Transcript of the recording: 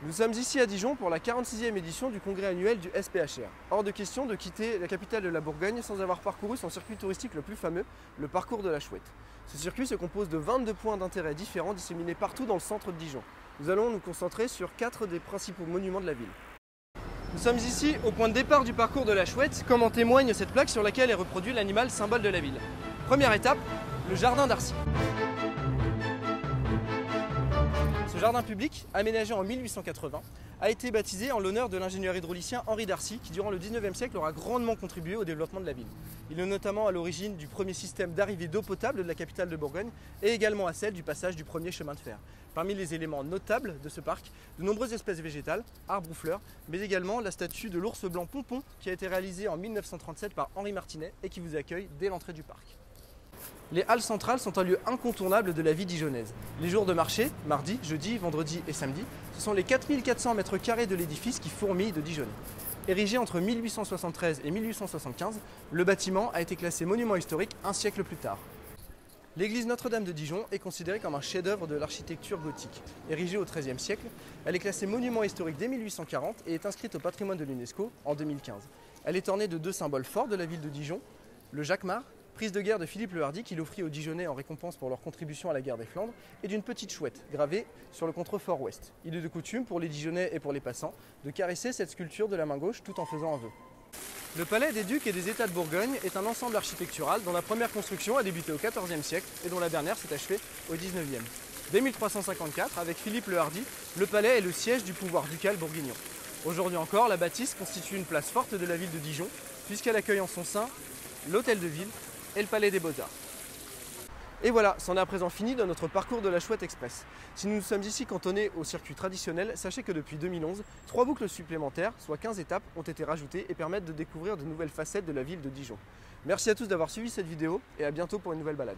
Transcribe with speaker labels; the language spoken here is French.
Speaker 1: Nous sommes ici à Dijon pour la 46e édition du congrès annuel du SPHR. Hors de question de quitter la capitale de la Bourgogne sans avoir parcouru son circuit touristique le plus fameux, le parcours de la Chouette. Ce circuit se compose de 22 points d'intérêt différents disséminés partout dans le centre de Dijon. Nous allons nous concentrer sur 4 des principaux monuments de la ville. Nous sommes ici au point de départ du parcours de la Chouette, comme en témoigne cette plaque sur laquelle est reproduit l'animal symbole de la ville. Première étape, le jardin d'Arcy. Ce jardin public, aménagé en 1880, a été baptisé en l'honneur de l'ingénieur hydraulicien Henri d'Arcy, qui durant le 19e siècle aura grandement contribué au développement de la ville. Il est notamment à l'origine du premier système d'arrivée d'eau potable de la capitale de Bourgogne et également à celle du passage du premier chemin de fer. Parmi les éléments notables de ce parc, de nombreuses espèces végétales, arbres ou fleurs, mais également la statue de l'ours blanc Pompon qui a été réalisée en 1937 par Henri Martinet et qui vous accueille dès l'entrée du parc. Les halles centrales sont un lieu incontournable de la vie dijonnaise. Les jours de marché, mardi, jeudi, vendredi et samedi, ce sont les 4400 mètres carrés de l'édifice qui fourmillent de Dijon. Érigé entre 1873 et 1875, le bâtiment a été classé monument historique un siècle plus tard. L'église Notre-Dame de Dijon est considérée comme un chef-d'œuvre de l'architecture gothique. Érigée au XIIIe siècle, elle est classée monument historique dès 1840 et est inscrite au patrimoine de l'UNESCO en 2015. Elle est ornée de deux symboles forts de la ville de Dijon, le jacquemart, prise de guerre de Philippe le Hardi qu'il offrit aux Dijonnais en récompense pour leur contribution à la guerre des Flandres, et d'une petite chouette gravée sur le contrefort ouest. Il est de coutume pour les Dijonnais et pour les passants de caresser cette sculpture de la main gauche tout en faisant un vœu. Le palais des Ducs et des États de Bourgogne est un ensemble architectural dont la première construction a débuté au XIVe siècle et dont la dernière s'est achevée au XIXe. Dès 1354, avec Philippe le Hardi, le palais est le siège du pouvoir ducal bourguignon. Aujourd'hui encore, la bâtisse constitue une place forte de la ville de Dijon, puisqu'elle accueille en son sein l'hôtel de ville et le palais des Beaux-Arts. Et voilà, c'en est à présent fini dans notre parcours de la Chouette Express. Si nous nous sommes ici cantonnés au circuit traditionnel, sachez que depuis 2011, 3 boucles supplémentaires, soit 15 étapes, ont été rajoutées et permettent de découvrir de nouvelles facettes de la ville de Dijon. Merci à tous d'avoir suivi cette vidéo et à bientôt pour une nouvelle balade.